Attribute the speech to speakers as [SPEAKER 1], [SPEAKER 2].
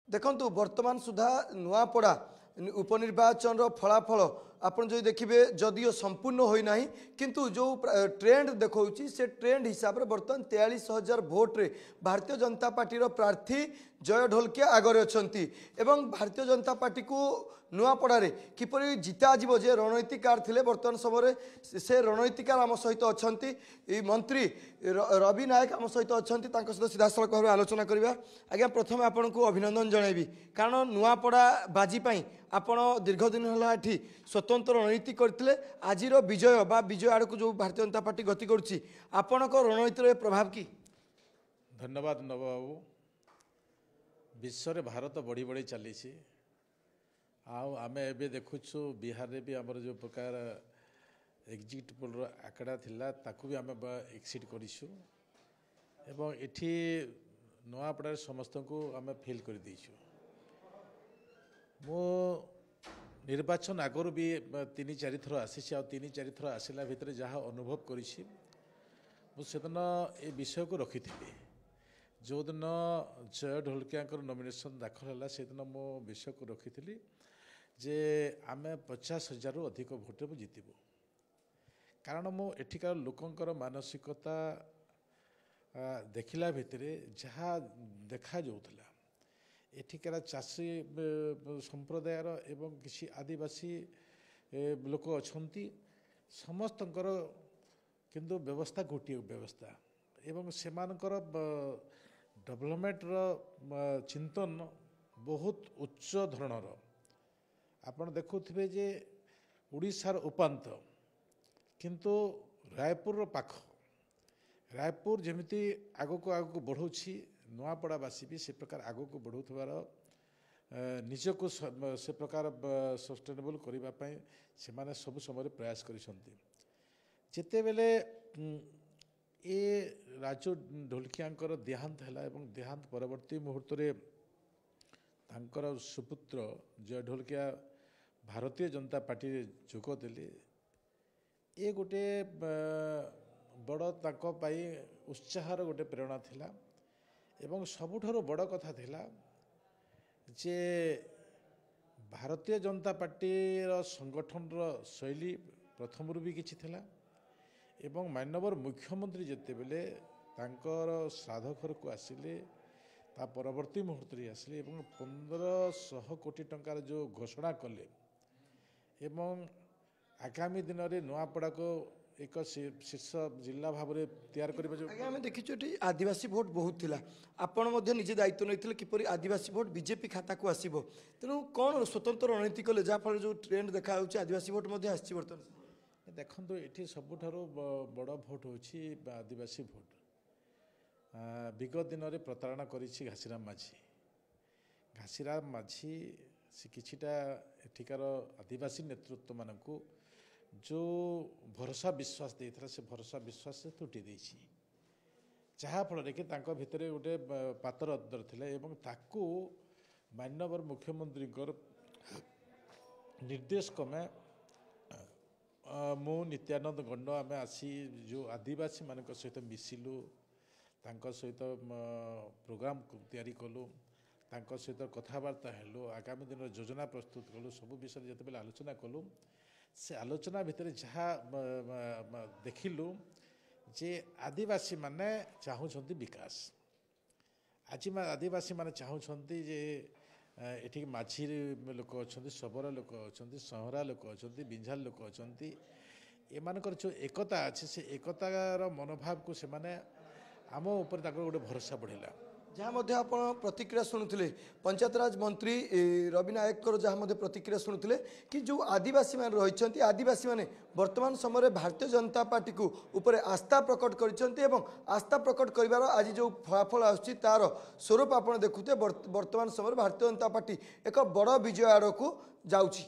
[SPEAKER 1] देखंतु वर्तमान सुधा नुआपड़ा उपनिर्वाचन फलाफल आपन जो देखिए जदियो संपूर्ण होना किंतु जो ट्रेंड देखा से ट्रेंड हिसाब से बर्तमान 43,000 भोट रे भारतीय जनता पार्टी प्रार्थी जय ढोलकिया आगरे अछंती एवं भारतीय जनता पार्टी को नुआपड़े किपर जिता जीव जे रणनीतिकार थे बर्तमान समय से रणनीतिकार आम सहित अच्छा मंत्री रवि नायक आम सहित अच्छा सहित सीधा सड़क भाव आलोचना करवा। आज्ञा प्रथम आपन को अभिनंदन जनइबी कारण नुआपड़ा बाजीपाई आपण दीर्घ दिन है ये स्वतंत्र रणनीति करते आज विजय बा विजय आड़ को जो भारतीय जनता पार्टी गति करुच्ची आपण रणनीतिर प्रभाव कि
[SPEAKER 2] धन्यवाद नव बाबू। विश्व भारत बढ़ी बढ़ी चली आमे एबे देखुछु बिहार रे भी हमर जो प्रकार एग्जिट पोल आंकड़ा थिला ताकू भी आमे एक्सिट करिछु एवं एठी नुआपड़ा समस्त को आमे फिल कर देछु। मो निर्वाचन आगरू भी 3-4 थर आसी आ 3-4 थर आसला भितर जहाँ अनुभव करिछि मुझे ये विषय को रखी थी जो दिन जय ढोलकिया नॉमिनेशन दाखल है से दिन मो विषय को रखी थी जे आमे 50,000 रु अधिक भोट जीतबू कारण मो एठिकार लोकंकर मानसिकता देखला भितर जहाँ देखा जाऊला एठिकार चाषी संप्रदायर एवं किसी आदिवासी लोक अछंती समस्तंकर किंतु व्यवस्था गोटे व्यवस्था एवं सेमानकर डेवलपमेंट चिंतन बहुत उच्च धरणर आपण देखुथिबे जे उड़ीसार उपांत किंतु रायपुर पाख रायपुर जमिति आगको आगको बढ़ौछि नुआपड़ावासी भी से प्रकार आगको बढ़ुथबार निजको से प्रकार सस्टेनेबल करिबा पई से माने सब समय प्रयास करिसंती। जेते बेले ए राजू ढोलकियांकर देहांत है एवं देहांत परवर्ती मुहूर्त रे तांकर सुपुत्र जय ढोलकिया भारतीय जनता पार्टी जोग देले ये गोटे बड़ तांको पाई उत्साहर गोटे प्रेरणा थिला एवं सबुठारु बड़ कथा थिला जे भारतीय जनता पार्टी संगठन शैली प्रथम भी किछि थिला एवं माननीय मुख्यमंत्री जिते बेले तांकर श्राद्ध घर को आसिले ता परवर्ती मुहूर्त आसिले एवं 1500 कोटी टंकार जो घोषणा कले एवं आगामी दिन में नुआपड़ा को एक शीर्ष जिला भाव में तैयार करवा
[SPEAKER 1] देखीचु आदिवासी भोट बहुत थिला आपण मध्य निजे दायित्व नहीं किपर आदिवासी भोट बीजेपी खाता को आसो तेणु कौन स्वतंत्र रणनीति कले जहाँफल जो ट्रेंड देखा आदिवासी भोट आसी बर्तमान
[SPEAKER 2] देखो ये सबुठारु बड़ भोट होची आदिवासी भोट विगत दिन में प्रतारणा करिछि घासीराम माझी से किछिटा एठिकार आदिवासी नेतृत्व मानक जो भरोसा विश्वास देता से भरोसा विश्वास से त्रुटि देछि जहाँफल कि भितर गोटे पातर अदर थिले एवं ताकू माननीय मुख्यमंत्री निर्देश क्रमे मु नित्यानंद गंड आम आसी जो आदिवासी मान सहित मिसिलु सहित प्रोग्राम तैयारी कलु सहित कथबार्ता हेलु आगामी दिन योजना प्रस्तुत कलु सब विषय जिते आलोचना कलु से आलोचना भितर जहाँ देखिलु जे आदिवासी माने चाहूँगी विकास आज आदिवासी माने चाहूँगी जे एठी माझी लोक अच्छा सबरा लोक अच्छा सहरा लोक अच्छा बिंझाल लोक अच्छा एमानकर जो एकता अच्छे से एकतार मनोभाव को से माने आम उपर गोटे भरोसा बढ़ेगा
[SPEAKER 1] जहाँ आप प्रतिक्रिया शुणुले पंचायतराज मंत्री रवि नायक जहाँ प्रतिक्रिया शुणुले कि जो आदिवासी मान रही आदिवासी माने वर्तमान समय भारतीय जनता पार्टी को ऊपर आस्था प्रकट कर आस्था प्रकट कर आज जो फलाफल आसार स्वरूप आप देखुते वर्तमान समय भारतीय जनता पार्टी एक बड़ विजय आड़ को जाऊँगी।